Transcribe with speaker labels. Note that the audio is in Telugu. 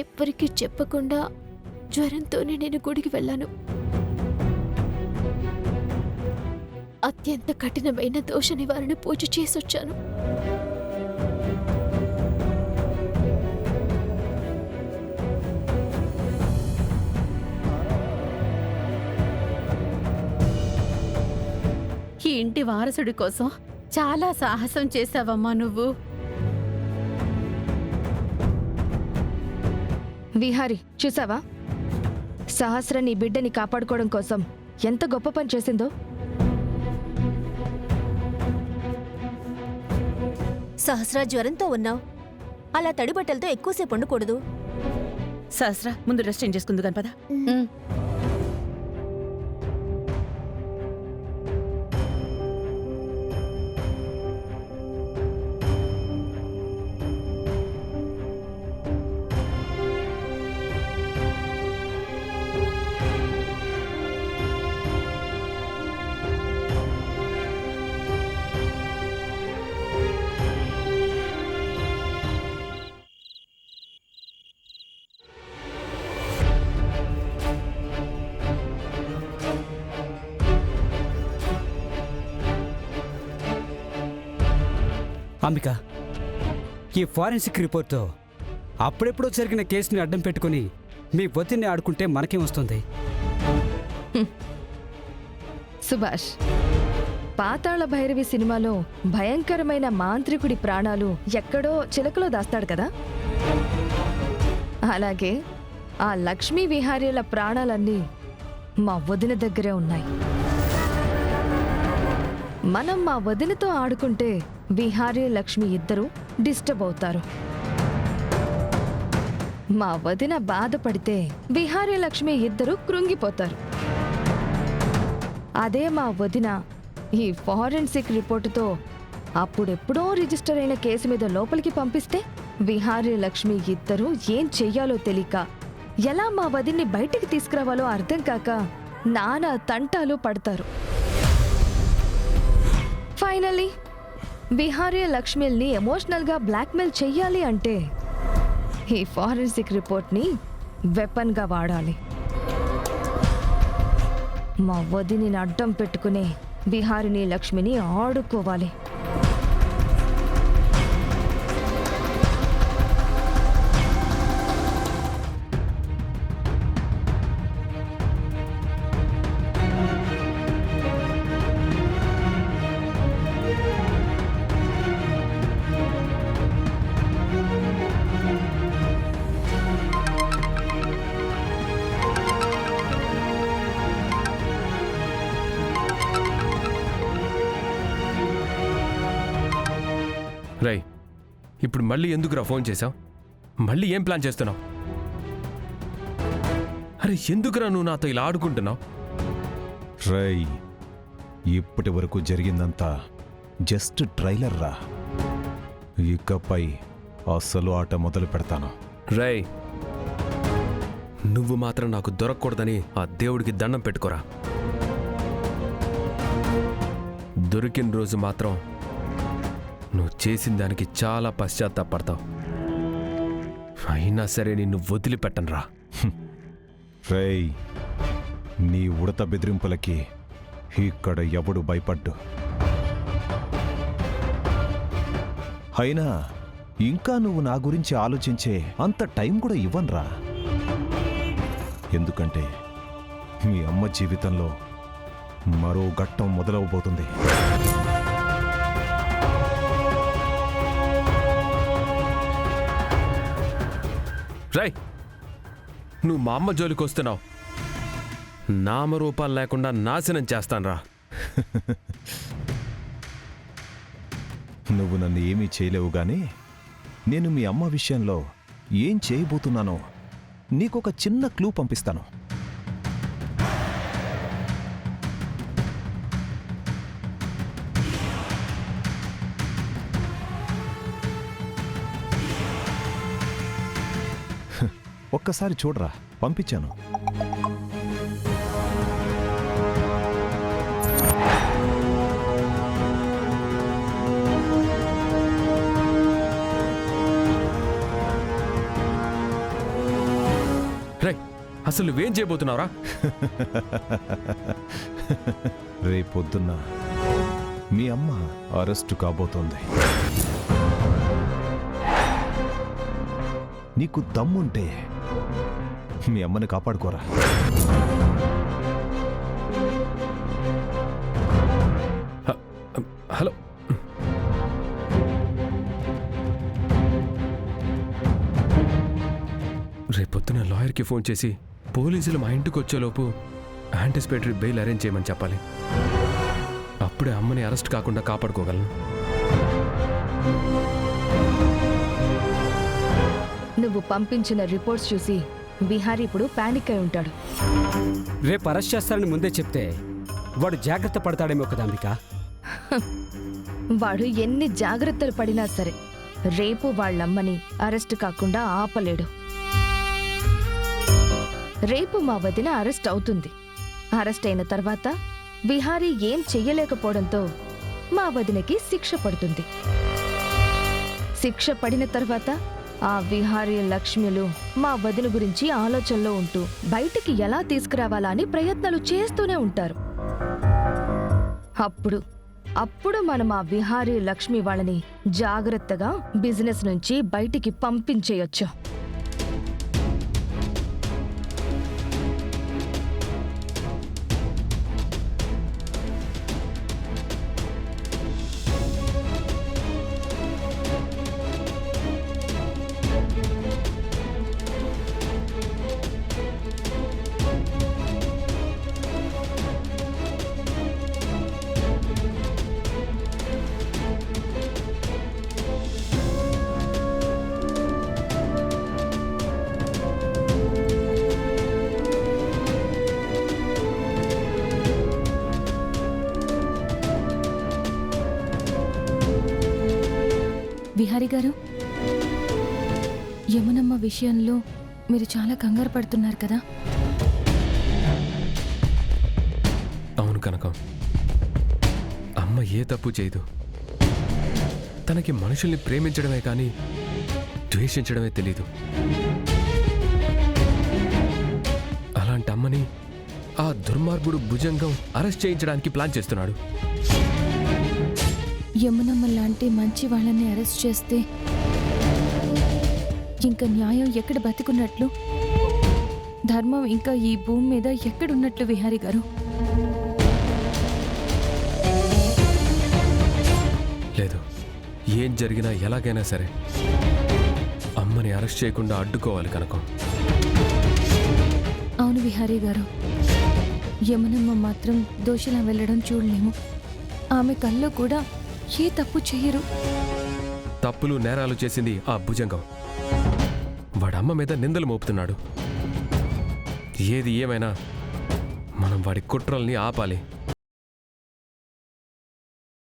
Speaker 1: ఎవ్వరికీ చెప్పకుండా జ్వరంతోనే నేను గుడికి వెళ్ళాను. అత్యంత కఠినమైన దోష నివారణ పూజ చేసొచ్చాను.
Speaker 2: ఈ ఇంటి వారసుడి కోసం చాలా సాహసం చేశావమ్మా నువ్వు.
Speaker 3: విహారి, చూసావా? సహస్ర నీ బిడ్డని కాపాడుకోవడం కోసం ఎంత గొప్ప పని చేసిందో.
Speaker 4: సహస్ర, జ్వరంతో ఉన్నావు. అలా తడి బట్టలతో ఎక్కువసేపు ఉండకూడదు.
Speaker 5: సహస్ర, ముందు డ్రెస్ చేంజ్ చేసుకుందు కాని పదా.
Speaker 6: అంబిక, ఈ ఫారెన్సిక్ రిపోర్ట్తో అప్పుడెప్పుడో జరిగిన కేసుని అడ్డం పెట్టుకుని మీ వదిన్ని ఆడుకుంటే మనకేం వస్తుంది?
Speaker 3: సుభాష్, పాతాళ భైరవి సినిమాలో భయంకరమైన మాంత్రికుడి ప్రాణాలు ఎక్కడో చిలకలో దాస్తాడు కదా, అలాగే ఆ లక్ష్మీ విహారీల ప్రాణాలన్నీ మా వదిన దగ్గరే ఉన్నాయి. మనం మా వదినతో ఆడుకుంటే విహారీ లక్ష్మి ఇద్దరూ డిస్టర్బ్ అవుతారు. మా వదిన బాధపడితే విహారీ లక్ష్మి ఇద్దరూ కృంగిపోతారు. అదే మా వదిన ఈ ఫారెన్సిక్ రిపోర్టుతో అప్పుడెప్పుడో రిజిస్టర్ అయిన కేసు మీద లోపలికి పంపిస్తే విహారీ లక్ష్మి ఇద్దరూ ఏం చెయ్యాలో తెలియక, ఎలా మా వదిన్ని బయటికి తీసుకురావాలో అర్థం కాక నానా తంటాలు పడతారు. ఫైనల్లీ విహారీ లక్ష్మిల్ని ఎమోషనల్గా బ్లాక్మెయిల్ చెయ్యాలి అంటే ఈ ఫారెన్సిక్ రిపోర్ట్ని వెపన్గా వాడాలి. మా వదిని అడ్డం పెట్టుకునే విహారిని లక్ష్మిని ఆడుకోవాలి.
Speaker 7: రై, ఇప్పుడు మళ్ళీ ఎందుకురా ఫోన్ చేశావు? మళ్ళీ ఏం ప్లాన్ చేస్తున్నావు? అరే, ఎందుకురా నువ్వు నాతో ఇలా ఆడుకుంటున్నావు?
Speaker 8: రై, ఇప్పటి వరకు జరిగిందంతా జస్ట్ ట్రైలర్ రా. ఇకపై అసలు ఆట మొదలు పెడతాను.
Speaker 7: రై, నువ్వు మాత్రం నాకు దొరకకూడదని ఆ దేవుడికి దండం పెట్టుకోరా. దొరికిన రోజు మాత్రం నువ్వు చేసిన దానికి చాలా పశ్చాత్తాపడతావు. అయినా సరే నిన్ను వదిలిపెట్టనురా.
Speaker 8: రేయ్, నీ ఉడత బెదిరింపులకి ఇక్కడ ఎవడు భయపడ్డు. అయినా ఇంకా నువ్వు నా గురించి ఆలోచించే అంత టైం కూడా ఇవ్వనురా. ఎందుకంటే మీ అమ్మ జీవితంలో మరో ఘట్టం మొదలవబోతుంది.
Speaker 7: రై, నువ్వు మా అమ్మ జోలికి వస్తున్నావు. నామరూపాలు లేకుండా నాశనం చేస్తానురా.
Speaker 8: నువ్వు నన్ను ఏమీ చేయలేవు గాని నేను మీ అమ్మ విషయంలో ఏం చేయబోతున్నానో నీకొక చిన్న క్లూ పంపిస్తాను. ఒక్కసారి చూడరా, పంపించాను.
Speaker 7: అసలు నువ్వేం చేయబోతున్నావురా?
Speaker 8: రేపొద్దున్న మీ అమ్మ అరెస్టు కాబోతోంది. నీకు దమ్ముంటే మీ అమ్మని కాపాడుకోరా.
Speaker 7: హలో, రేపొద్దున లాయర్కి ఫోన్ చేసి పోలీసులు మా ఇంటికి వచ్చేలోపు యాంటిసిపేటరీ బెయిల్ అరేంజ్ చేయమని చెప్పాలి. అప్పుడే అమ్మని అరెస్ట్ కాకుండా కాపాడుకోగలను.
Speaker 3: నువ్వు పంపించిన రిపోర్ట్స్ చూసి విహారీ ఇప్పుడు పానిక్ అయి ఉంటాడు.
Speaker 6: రేపు అరెస్ట్ చేస్తారని ముందే చెప్తే వాడు జాగ్రత్త పడతాడేమో కదా అంబిక.
Speaker 3: వాడు ఎన్ని జాగ్రత్తలు పడినా సరే రేపు వాళ్ళమ్మని అరెస్ట్ కాకుండా ఆపలేడు. రేపు మా వదిన అరెస్ట్ అవుతుంది. అరెస్ట్ అయిన తర్వాత విహారీ ఏం చెయ్యలేకపోవడంతో మా వదినకి శిక్ష పడుతుంది. శిక్ష పడిన తర్వాత ఆ విహారీ లక్ష్మిలు మా వదిన గురించి ఆలోచనలో ఉంటూ బయటికి ఎలా తీసుకురావాలా అని ప్రయత్నాలు చేస్తూనే ఉంటారు. అప్పుడు మనం ఆ విహారీ లక్ష్మి వాళ్ళని జాగ్రత్తగా బిజినెస్ నుంచి బయటికి పంపించేయొచ్చు.
Speaker 1: విహారీ గారు, యమునమ్మ విషయంలో మీరు చాలా కంగారు పడుతున్నారు కదా?
Speaker 7: అవును కనకం, అమ్మ ఏ తప్పు చేయదు. తనకి మనుషుల్ని ప్రేమించడమే కానీ ద్వేషించడమే తెలీదు. అలాంటి అమ్మని ఆ దుర్మార్గుడు భుజంగం అరెస్ట్ చేయించడానికి ప్లాన్ చేస్తున్నాడు.
Speaker 1: యమునమ్మ లాంటి మంచి వాళ్ళని అరెస్ట్ చేస్తే ఇంకా న్యాయం ఎక్కడ బతికున్నట్లు, ధర్మం ఇంకా ఈ భూమి మీద ఎక్కడున్నట్లు విహారీ గారు?
Speaker 7: లేదు, ఏం జరిగినా ఎలాగైనా సరే అమ్మని అరెస్ట్ చేయకుండా అడ్డుకోవాలి కనకం.
Speaker 1: అవును విహారీ గారు, యమునమ్మ మాత్రం దోషిలా వెళ్ళడం చూడలేము. ఆమె కల్లో కూడా ఏ తప్పు చెయ్యరు.
Speaker 7: తప్పులు నేరాలు చేసింది ఆ భుజంగం. వాడమ్మ మీద నిందలు మోపుతున్నాడు. ఏది ఏమైనా మనం వాడి కుట్రల్ని ఆపాలి.